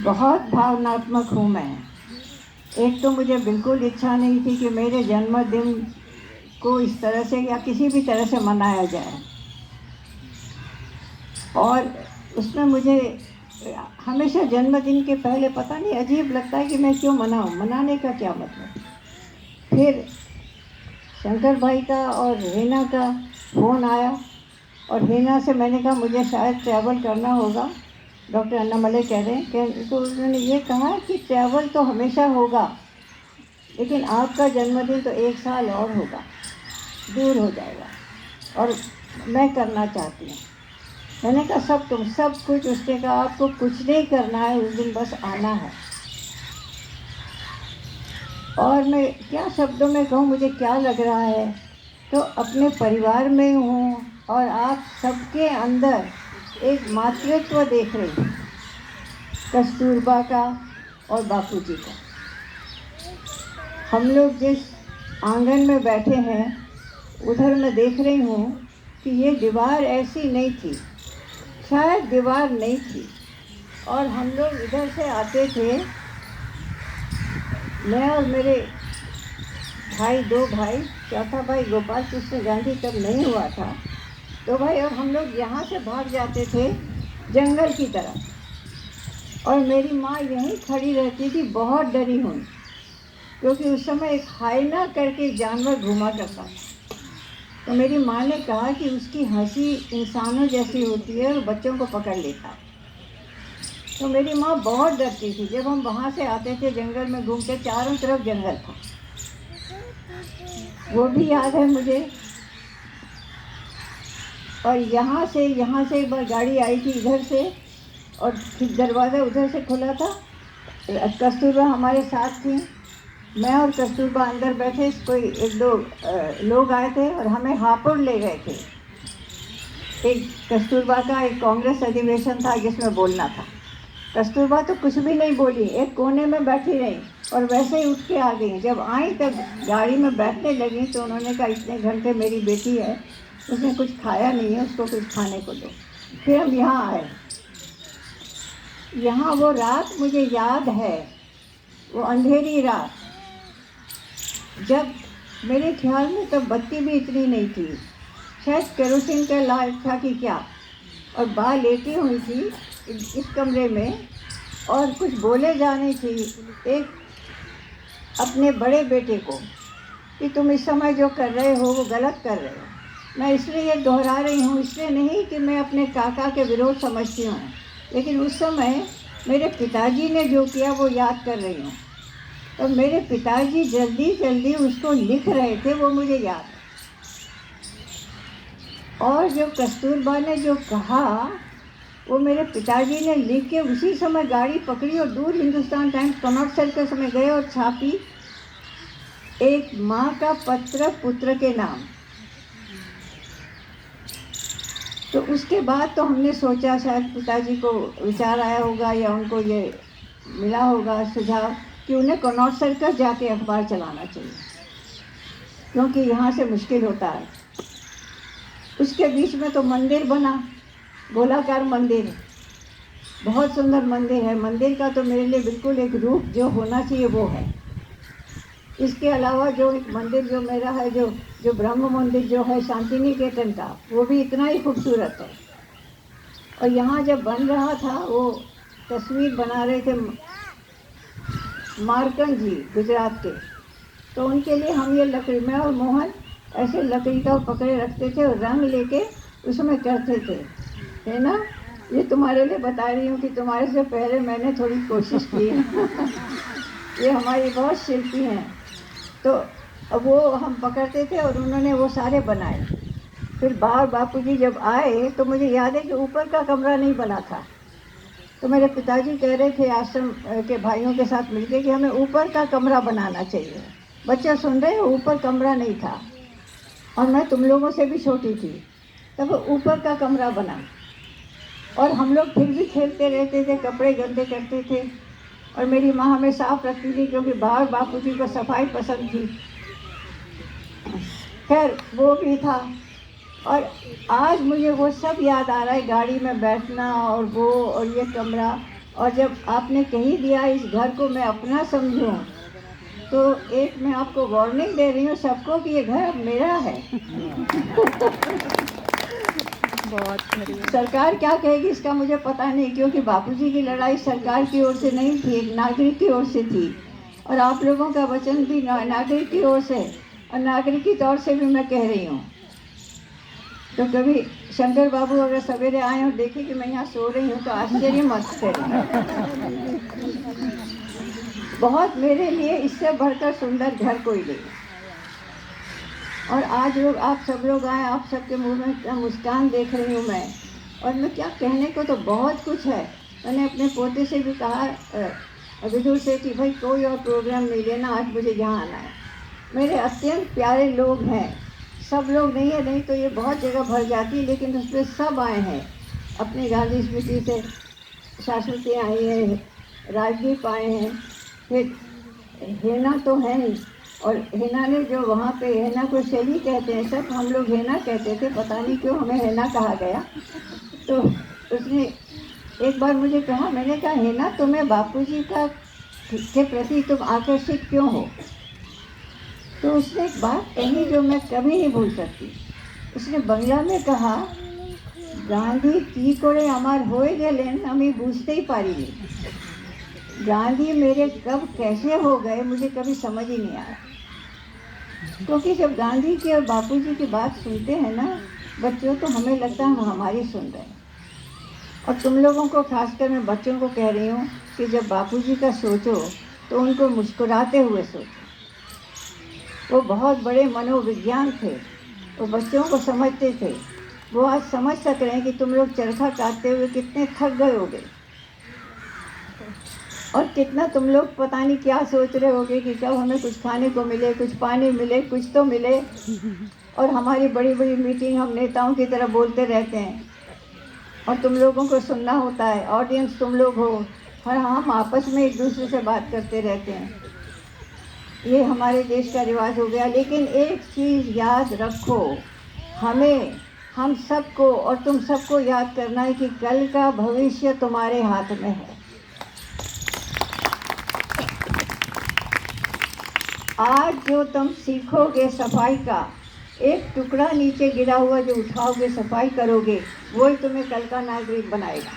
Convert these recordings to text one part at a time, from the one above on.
बहुत भावनात्मक हूँ मैं। एक तो मुझे बिल्कुल इच्छा नहीं थी कि मेरे जन्मदिन को इस तरह से या किसी भी तरह से मनाया जाए, और उसमें मुझे हमेशा जन्मदिन के पहले पता नहीं अजीब लगता है कि मैं क्यों मनाऊं, मनाने का क्या मतलब। फिर शंकर भाई का और हीना का फ़ोन आया, और हीना से मैंने कहा मुझे शायद ट्रैवल करना होगा, डॉक्टर अन्नामलई कह रहे हैं कि, तो उन्होंने ये कहा कि ट्रैवल तो हमेशा होगा, लेकिन आपका जन्मदिन तो 1 साल और होगा, दूर हो जाएगा, और मैं करना चाहती हूँ। मैंने कहा सब कुछ। उसने कहा आपको कुछ नहीं करना है, उस दिन बस आना है। और मैं क्या शब्दों में कहूँ मुझे क्या लग रहा है, तो अपने परिवार में हूँ और आप सबके अंदर एक मातृत्व देख रही हूँ, कस्तूरबा का और बापूजी का। हम लोग जिस आंगन में बैठे हैं उधर मैं देख रही हूँ कि ये दीवार ऐसी नहीं थी, शायद दीवार नहीं थी, और हम लोग इधर से आते थे, मैं और मेरे भाई, 2 भाई, चौथा भाई गोपाल कृष्ण गांधी तब नहीं हुआ था, 2 भाई, और हम लोग यहाँ से भाग जाते थे जंगल की तरफ, और मेरी माँ यहीं खड़ी रहती थी, बहुत डरी हुई, क्योंकि उस समय एक हाइना करके जानवर घूमा करता था। तो मेरी माँ ने कहा कि उसकी हंसी इंसानों जैसी होती है और बच्चों को पकड़ लेता है। तो मेरी माँ बहुत डरती थी। जब हम वहाँ से आते थे जंगल में घूमते, चारों तरफ जंगल था, वो भी याद है मुझे। और यहाँ से एक बार गाड़ी आई थी इधर से, और फिर दरवाज़ा उधर से खुला था, कस्तूरबा हमारे साथ थी, मैं और कस्तूरबा अंदर बैठे, कोई 1-2 लोग आए थे और हमें हापुड़ ले गए थे। एक कस्तूरबा का एक कांग्रेस अधिवेशन था जिसमें बोलना था। कस्तूरबा तो कुछ भी नहीं बोली, एक कोने में बैठी रही, और वैसे ही उठ के आ गई। जब आई तब गाड़ी में बैठने लगी तो उन्होंने कहा इतने घंटे मेरी बेटी है, उसने कुछ खाया नहीं है, उसको कुछ खाने को दो। फिर हम यहाँ आए। यहाँ वो रात मुझे याद है, वो अंधेरी रात, जब मेरे ख्याल में तब बत्ती भी इतनी नहीं थी, शायद केरोसिन का लाइट था कि क्या, और बा लेटी हुई थी इस कमरे में, और कुछ बोले जाने थी एक अपने बड़े बेटे को कि तुम इस समय जो कर रहे हो वो गलत कर रहे हो। मैं इसलिए ये दोहरा रही हूँ, इसलिए नहीं कि मैं अपने काका के विरोध समझती हूँ, लेकिन उस समय मेरे पिताजी ने जो किया वो याद कर रही हूँ। तो मेरे पिताजी जल्दी जल्दी उसको लिख रहे थे, वो मुझे याद है। और जो कस्तूरबा ने जो कहा वो मेरे पिताजी ने लिख के उसी समय गाड़ी पकड़ी और दूर हिंदुस्तान टाइम्स कनॉट सर्कस में गए और छापी, एक माँ का पत्र पुत्र के नाम। तो उसके बाद तो हमने सोचा शायद पिताजी को विचार आया होगा या उनको ये मिला होगा सुझाव कि उन्हें कनॉट सर्कस जाके अखबार चलाना चाहिए, क्योंकि यहाँ से मुश्किल होता है। उसके बीच में तो मंदिर बना, गोलाकार मंदिर, बहुत सुंदर मंदिर है। मंदिर का तो मेरे लिए बिल्कुल एक रूप जो होना चाहिए वो है। इसके अलावा जो एक मंदिर जो मेरा है, जो ब्रह्म मंदिर जो है शांति निकेतन का, वो भी इतना ही खूबसूरत है। और यहाँ जब बन रहा था, वो तस्वीर बना रहे थे मार्कंड जी गुजरात के, तो उनके लिए हम ये लकड़ी, मैं और मोहन ऐसे लकड़ी का पकड़े रखते थे और रंग लेके उसमें करते थे, है ना। ये तुम्हारे लिए बता रही हूँ कि तुम्हारे से पहले मैंने थोड़ी कोशिश की ये हमारी बहुत शिल्पी हैं। तो वो हम पकड़ते थे और उन्होंने वो सारे बनाए। फिर बापूजी जब आए तो मुझे याद है कि ऊपर का कमरा नहीं बना था, तो मेरे पिताजी कह रहे थे आश्रम के भाइयों के साथ मिलके कि हमें ऊपर का कमरा बनाना चाहिए। बच्चे सुन रहे हो, ऊपर कमरा नहीं था, और मैं तुम लोगों से भी छोटी थी, तब ऊपर का कमरा बना, और हम लोग फिर भी खेलते रहते थे, कपड़े गंदे करते थे, और मेरी माँ हमें साफ रखती थी क्योंकि बाहर बापूजी को सफाई पसंद थी। खैर वो भी था। और आज मुझे वो सब याद आ रहा है, गाड़ी में बैठना और वो और ये कमरा। और जब आपने कही दिया इस घर को मैं अपना समझूं, तो एक मैं आपको वार्निंग दे रही हूँ सबको कि ये घर अब मेरा है। बहुत बढ़िया। सरकार क्या कहेगी इसका मुझे पता नहीं, क्योंकि बापूजी की लड़ाई सरकार की ओर से नहीं थी, एक नागरिक की ओर से थी। और आप लोगों का वचन भी नागरिक की ओर से और नागरिक के तौर से भी मैं कह रही हूँ। तो कभी शंकर बाबू अगर सवेरे आए और देखे कि मैं यहाँ सो रही हूँ तो आश्चर्य मत करें। बहुत मेरे लिए इससे बढ़कर सुंदर घर कोई नहीं। और आज लोग आप सब लोग आए, आप सबके मुंह में मुस्कान देख रही हूँ मैं। और मैं क्या कहने को तो बहुत कुछ है। मैंने अपने पोते से भी कहा विदुर से कि भाई कोई और प्रोग्राम नहीं लेना, आज मुझे यहाँ आना है। मेरे अत्यंत प्यारे लोग हैं, सब लोग नहीं है, नहीं तो ये बहुत जगह भर जाती, लेकिन उसमें सब आए हैं। अपनी गांधी स्मृति से शाश्वती आई है, राजदीप आए हैं, फिर हेना तो है नहीं। और हेना ने जो वहाँ पे, हेना को शैली कहते हैं सब, हम लोग हेना कहते थे, पता नहीं क्यों हमें हेना कहा गया। तो उसने एक बार मुझे कहा, मैंने कहा हेना तुम्हें बापूजी का के प्रति तुम आकर्षित क्यों हो? तो उसने एक बात कही जो मैं कभी नहीं भूल सकती। उसने बंगला में कहा, गांधी की कोड़े अमार होए गेलेन हमें बूझते ही पारी नहीं। गांधी मेरे कब कैसे हो गए मुझे कभी समझ ही नहीं आया। क्योंकि जब गांधी की और बापूजी की बात सुनते हैं ना बच्चों, तो हमें लगता है हम हमारी सुन रहे हैं। और तुम लोगों को, खासकर मैं बच्चों को कह रही हूँ कि जब बापूजी का सोचो तो उनको मुस्कुराते हुए सोचो। वो बहुत बड़े मनोविज्ञान थे, वो बच्चों को समझते थे। वो आज समझ सक रहे हैं कि तुम लोग चरखा काटते हुए कितने थक गए होगे, और कितना तुम लोग पता नहीं क्या सोच रहे होगे कि कब हमें कुछ खाने को मिले, कुछ पानी मिले, कुछ तो मिले। और हमारी बड़ी बड़ी मीटिंग हम नेताओं की तरह बोलते रहते हैं, और तुम लोगों को सुनना होता है, ऑडियंस तुम लोग हो, और हम आपस में एक दूसरे से बात करते रहते हैं। ये हमारे देश का रिवाज हो गया। लेकिन एक चीज़ याद रखो, हमें, हम सबको और तुम सबको याद करना है कि कल का भविष्य तुम्हारे हाथ में है। आज जो तुम सीखोगे सफाई का, एक टुकड़ा नीचे गिरा हुआ जो उठाओगे, सफाई करोगे, वही तुम्हें कल का नागरिक बनाएगा।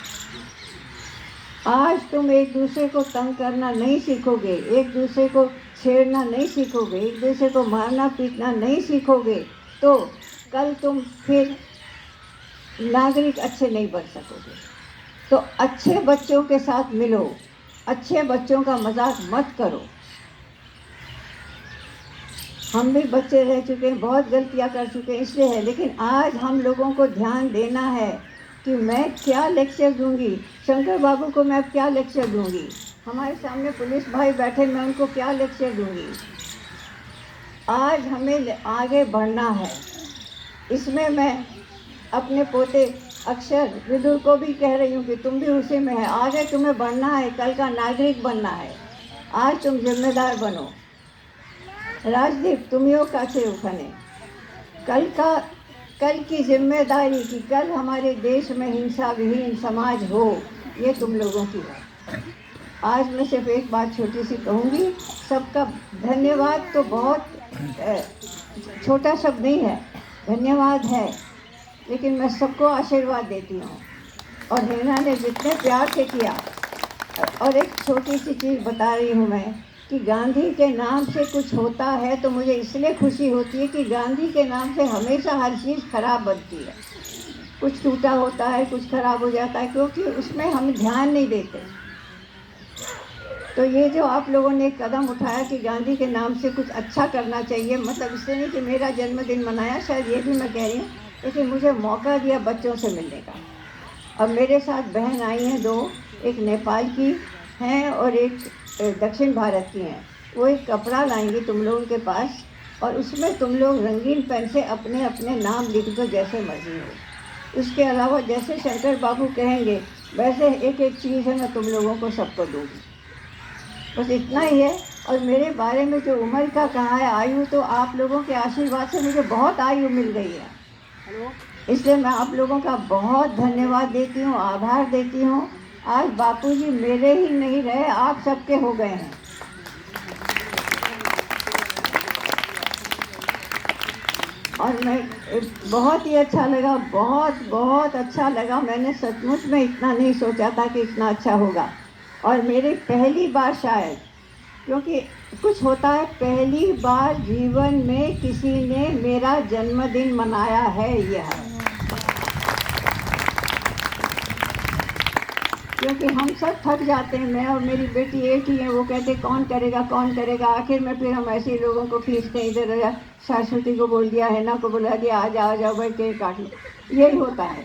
आज तुम एक दूसरे को तंग करना नहीं सीखोगे, एक दूसरे को छेड़ना नहीं सीखोगे, एक दूसरे को मारना पीटना नहीं सीखोगे, तो कल तुम फिर नागरिक अच्छे नहीं बन सकोगे। तो अच्छे बच्चों के साथ मिलो, अच्छे बच्चों का मजाक मत करो। हम भी बच्चे रह चुके हैं, बहुत गलतियां कर चुके हैं, इसलिए है। लेकिन आज हम लोगों को ध्यान देना है कि मैं क्या लेक्चर दूंगी, शंकर बाबू को मैं अब क्या लेक्चर दूंगी, हमारे सामने पुलिस भाई बैठे, मैं उनको क्या लेक्चर दूंगी। आज हमें आगे बढ़ना है। इसमें मैं अपने पोते अक्षर विदुर को भी कह रही हूँ कि तुम भी उसी में है। आगे तुम्हें बढ़ना है, कल का नागरिक बनना है। आज तुम जिम्मेदार बनो। राजदीप तुमियों काछे उखने, कल की जिम्मेदारी कि कल हमारे देश में हिंसा विहीन समाज हो, ये तुम लोगों की है। आज मैं सिर्फ एक बात छोटी सी कहूँगी, सबका धन्यवाद तो बहुत छोटा शब्द नहीं है, धन्यवाद है, लेकिन मैं सबको आशीर्वाद देती हूँ। और हेना ने जितने प्यार से किया। और एक छोटी सी चीज़ बता रही हूँ मैं कि गांधी के नाम से कुछ होता है तो मुझे इसलिए खुशी होती है कि गांधी के नाम से हमेशा हर चीज़ खराब बनती है, कुछ टूटा होता है, कुछ खराब हो जाता है, क्योंकि उसमें हम ध्यान नहीं देते। तो ये जो आप लोगों ने कदम उठाया कि गांधी के नाम से कुछ अच्छा करना चाहिए, मतलब इससे नहीं कि मेरा जन्मदिन मनाया, शायद ये भी मैं कह रही हूँ, लेकिन मुझे मौका दिया बच्चों से मिलने का। अब मेरे साथ बहन आई हैं दो, एक नेपाल की हैं और एक दक्षिण भारत की हैं। वो एक कपड़ा लाएंगी तुम लोगों के पास, और उसमें तुम लोग रंगीन पेन से अपने अपने नाम लिख दो जैसे मर्जी हो। उसके अलावा जैसे शंकर बाबू कहेंगे वैसे एक एक चीज़ है मैं तुम लोगों को सबको दूँगी। बस इतना ही है। और मेरे बारे में जो उम्र का कहा है, आयु, तो आप लोगों के आशीर्वाद से मुझे बहुत आयु मिल गई है। इसलिए मैं आप लोगों का बहुत धन्यवाद देती हूँ, आभार देती हूँ। आज बापूजी मेरे ही नहीं रहे, आप सबके हो गए हैं। और मैं बहुत ही अच्छा लगा, बहुत बहुत अच्छा लगा। मैंने सचमुच में इतना नहीं सोचा था कि इतना अच्छा होगा। और मेरी पहली बार शायद, क्योंकि कुछ होता है, पहली बार जीवन में किसी ने मेरा जन्मदिन मनाया है यह। क्योंकि हम सब थक जाते हैं, मैं और मेरी बेटी एक ही है, वो कहते कौन करेगा कौन करेगा। आखिर में फिर हम ऐसे लोगों को खींचते हैं इधर, शाश्वती को बोल दिया, हैना को बोला दिया, आ जाओ भाई केक काट लो, यही होता है।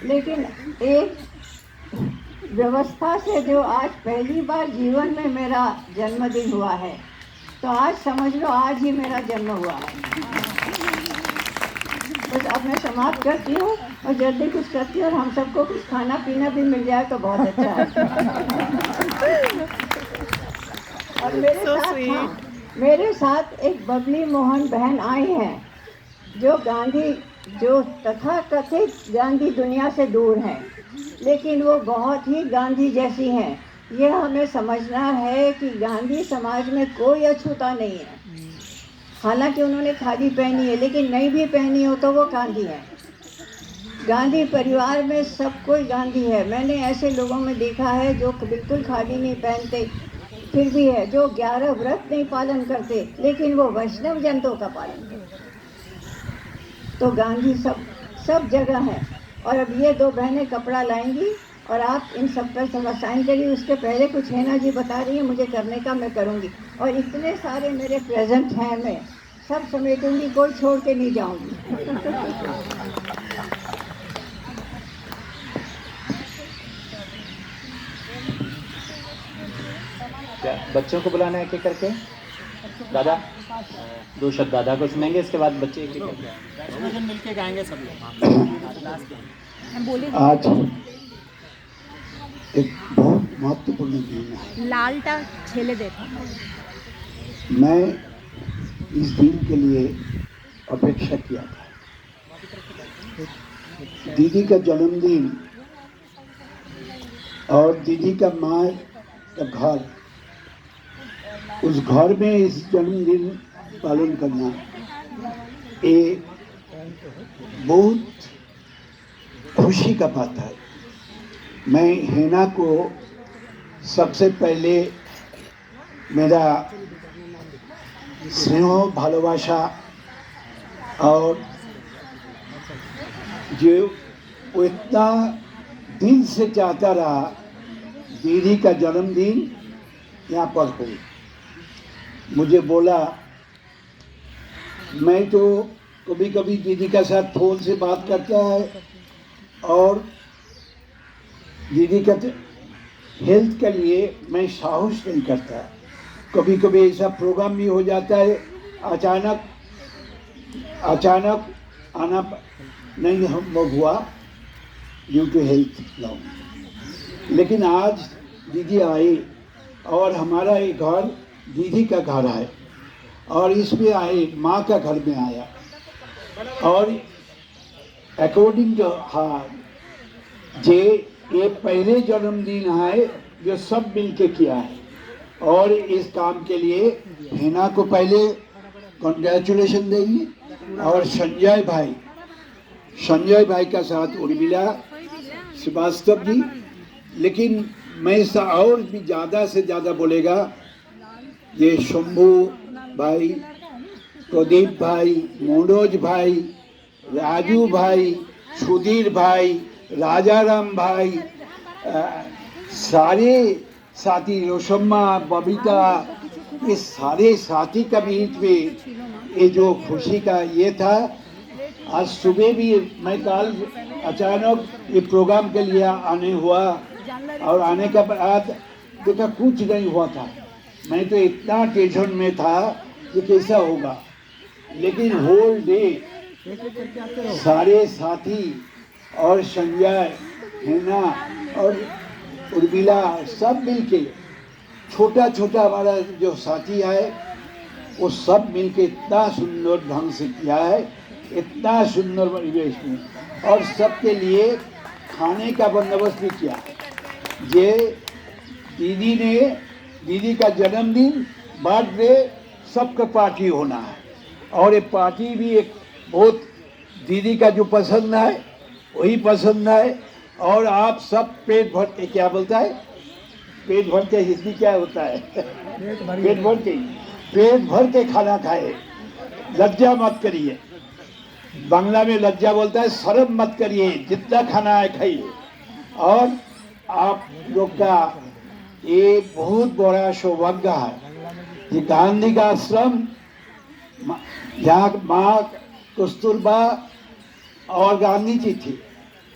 लेकिन एक व्यवस्था से जो आज पहली बार जीवन में मेरा जन्मदिन हुआ है, तो आज समझ लो आज ही मेरा जन्म हुआ है। बस अब मैं समाप्त करती हूँ और जल्दी कुछ करती हूँ, और हम सबको कुछ खाना पीना भी मिल जाए तो बहुत अच्छा है। और मेरे साथ एक बबली मोहन बहन आई हैं, जो तथाकथित गांधी दुनिया से दूर हैं, लेकिन वो बहुत ही गांधी जैसी हैं। यह हमें समझना है कि गांधी समाज में कोई अछूता नहीं है। हालांकि उन्होंने खादी पहनी है, लेकिन नहीं भी पहनी हो तो वो गांधी है। गांधी परिवार में सब कोई गांधी है। मैंने ऐसे लोगों में देखा है जो बिल्कुल खादी नहीं पहनते, फिर भी है, जो 11 व्रत नहीं पालन करते, लेकिन वो वैष्णव जंतों का पालन करते। तो गांधी सब जगह है। और अब ये दो बहनें कपड़ा लाएंगी और आप इन सब पर थोड़ा साइन करिए। उसके पहले कुछ हैना जी बता रही है मुझे करने का, मैं करूँगी। और इतने सारे मेरे प्रेजेंट हैं, मैं सब समेटूंगी, कोई छोड़ के नहीं जाऊंगी। क्या बच्चों को बुलाना है एक करके? दादा 2 शब्द दादा को सुनेंगे, इसके बाद बच्चे एक करके मिलके गाएंगे सब लोग। आज एक बहुत महत्वपूर्ण दिन है। लालटा छेले देता। मैं इस दिन के लिए अपेक्षा किया था। दीदी का जन्मदिन और दीदी का माँ का घर, उस घर में इस जन्मदिन पालन करना ये बहुत खुशी का बात है। मैं हैना को सबसे पहले मेरा स्नेह भालोबासा और जो वो इतना दिल से चाहता रहा दीदी का जन्मदिन यहाँ पर हो, मुझे बोला। मैं तो कभी कभी दीदी के साथ फ़ोन से बात करता है और दीदी का हेल्थ के लिए मैं साहस नहीं करता। कभी कभी ऐसा प्रोग्राम भी हो जाता है, अचानक आना नहीं संभव हुआ ड्यू टू हेल्थ प्रॉब्लम। लेकिन आज दीदी आई और हमारा ये घर दीदी का घर है और इसमें आए माँ का घर में आया। और अकॉर्डिंग टू हाँ जे ये पहले जन्मदिन है जो सब मिलके किया है। और इस काम के लिए हैना को पहले कॉन्ग्रेचुलेशन देंगे और संजय भाई का साथ उर्मिला श्रीवास्तव जी। लेकिन मैं इसका और भी ज़्यादा से ज़्यादा बोलेगा, ये शंभू भाई, प्रदीप भाई, मनोज भाई, राजू भाई, सुधीर भाई, राजाराम भाई, सारे साथी, रोशम्मा, बबीता, ये सारे साथी का बीच में ये जो खुशी का ये था। आज सुबह भी मैं कल अचानक ये प्रोग्राम के लिए आने हुआ और आने के बाद देखा कुछ नहीं हुआ था। मैं तो इतना टेंशन में था कि कैसा होगा। लेकिन होल डे सारे साथी और संजय, हैना और उर्मिला सब मिलके, छोटा छोटा हमारा जो साथी है वो सब मिलके इतना सुंदर ढंग से किया है, इतना सुंदर परिवेश में। और सबके लिए खाने का बंदोबस्त भी किया। ये दीदी का जन्मदिन, बर्थडे, सबका पार्टी होना है। और ये पार्टी भी एक बहुत दीदी का जो पसंद है वही पसंद है। और आप सब पेट भर के, क्या बोलता है, पेट भर के हिंदी क्या होता है, पेट भर के खाना खाए, लज्जा मत करिए। बांग्ला में लज्जा बोलता है, शर्म मत करिए, जितना खाना है खाइए। और आप लोग का ये बहुत बड़ा सौभाग्य है कि गांधी का आश्रम, जहाँ माँ कस्तूरबा और गांधी जी थी,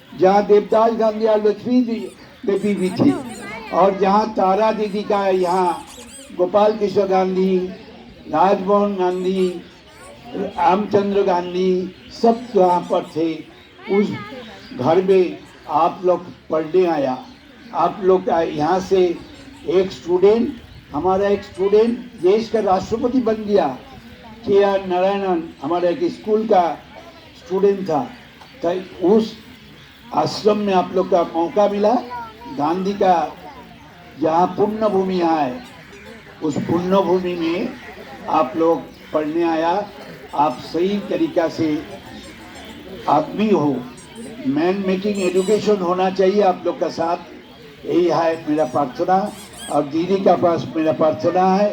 जहाँ देवदास गांधी और लक्ष्मी देवी भी थी, और जहाँ तारा दीदी का, यहाँ गोपाल कृष्ण गांधी, राजमोहन गांधी, रामचंद्र गांधी सब यहाँ पर थे। उस घर में आप लोग पढ़ने आया। आप लोग यहाँ से एक स्टूडेंट, हमारा एक स्टूडेंट देश का राष्ट्रपति बन गया। के.आर. नारायणन हमारा एक स्कूल का स्टूडेंट था। तो उस आश्रम में आप लोग का मौका मिला। गांधी का जहाँ पुण्य भूमि है, उस पुण्य भूमि में आप लोग पढ़ने आया। आप सही तरीका से आदमी हो, मैन मेकिंग एजुकेशन होना चाहिए आप लोग का साथ। यही है मेरा प्रार्थना। और दीदी का पास मेरा प्रार्थना है,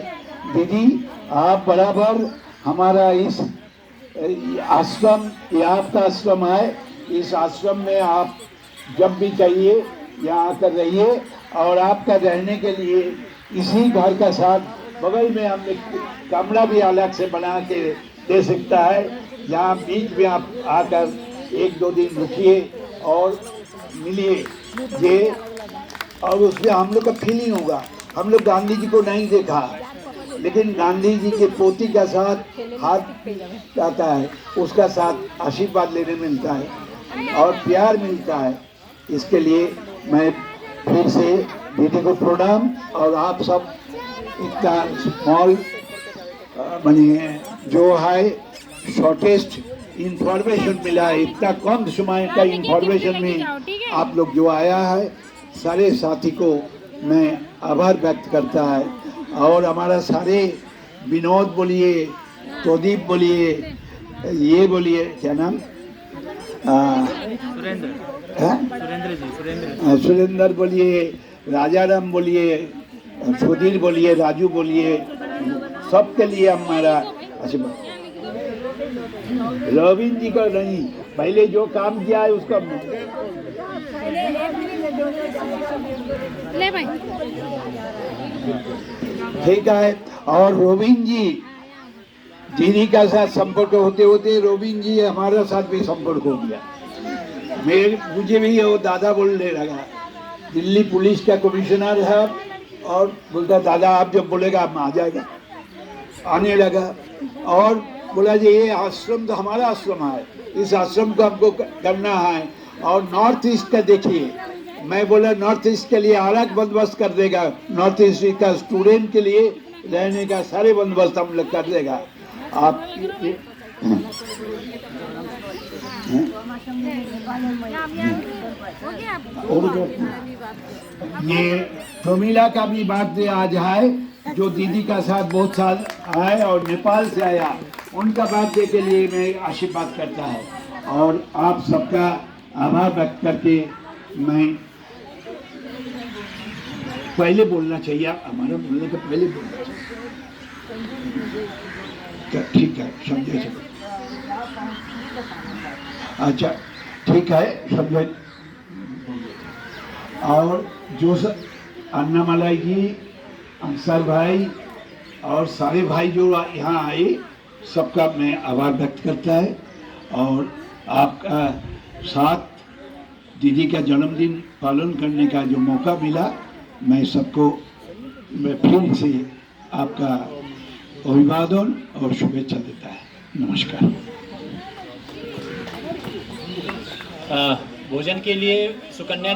दीदी आप बराबर हमारा इस आश्रम, ये आपका आश्रम है, इस आश्रम में आप जब भी चाहिए यहाँ आकर रहिए। और आपका रहने के लिए इसी घर का साथ बगल में हमने कमरा भी अलग से बना के दे सकता है, जहाँ बीच में आप आकर 1-2 दिन रुकिए और मिलिए ये। और उसमें हम लोग का फीलिंग होगा। हम लोग गांधी जी को नहीं देखा, लेकिन गांधी जी के पोती का साथ हाथ जाता है, उसका साथ आशीर्वाद लेने मिलता है और प्यार मिलता है। इसके लिए मैं फिर से दीदी को प्रणाम। और आप सब इतना स्मॉल बनिए, जो है शॉर्टेस्ट इंफॉर्मेशन मिला है, इतना कम समय का इंफॉर्मेशन में आप लोग जो आया है, सारे साथी को मैं आभार व्यक्त करता है। और हमारा सारे विनोद बोलिए, प्रदीप बोलिए, ये बोलिए, क्या नाम, सुरेंद्र बोलिए, राजाराम बोलिए, सुधीर बोलिए, राजू बोलिए, सबके लिए हमारा आशीर्वाद। रविंद्र जी का नहीं, पहले जो काम किया है उसका ले भाई। ठीक है। और रोबिन जी, दीदी का साथ संपर्क होते होते रोबिन जी हमारा साथ भी संपर्क हो गया। मुझे भी वो दादा बोलने लगा। दिल्ली पुलिस का कमिश्नर है और बोलता दादा आप जब बोलेगा आप आ जाएगा, आने लगा। और बोला जी ये आश्रम तो हमारा आश्रम है, इस आश्रम को हमको करना है। और नॉर्थ ईस्ट का देखिए, मैं बोला नॉर्थ ईस्ट के लिए अलग बंदोबस्त कर देगा, नॉर्थ ईस्ट का स्टूडेंट के लिए रहने का सारे बंदोबस्त हम लोग कर देगा। आप ये प्रमीला का भी बर्थडे आज है, जो दीदी का साथ बहुत साल आए और नेपाल से आया, उनका बर्थडे के लिए मैं आशीर्वाद करता है। और आप सबका आभार व्यक्त करके मैं पहले बोलना चाहिए, हमारा बोलने का पहले बोलना चाहिए। ठीक है, समझे। अच्छा ठीक है, समझे। और जो अन्नामलाई जी, अंसार भाई और सारे भाई जो यहाँ आए, सबका मैं आभार व्यक्त करता है। और आपका साथ दीदी का जन्मदिन पालन करने का जो मौका मिला, मैं सबको मैं फिर से आपका अभिवादन और शुभेच्छा देता है। नमस्कार। भोजन के लिए सुकन्या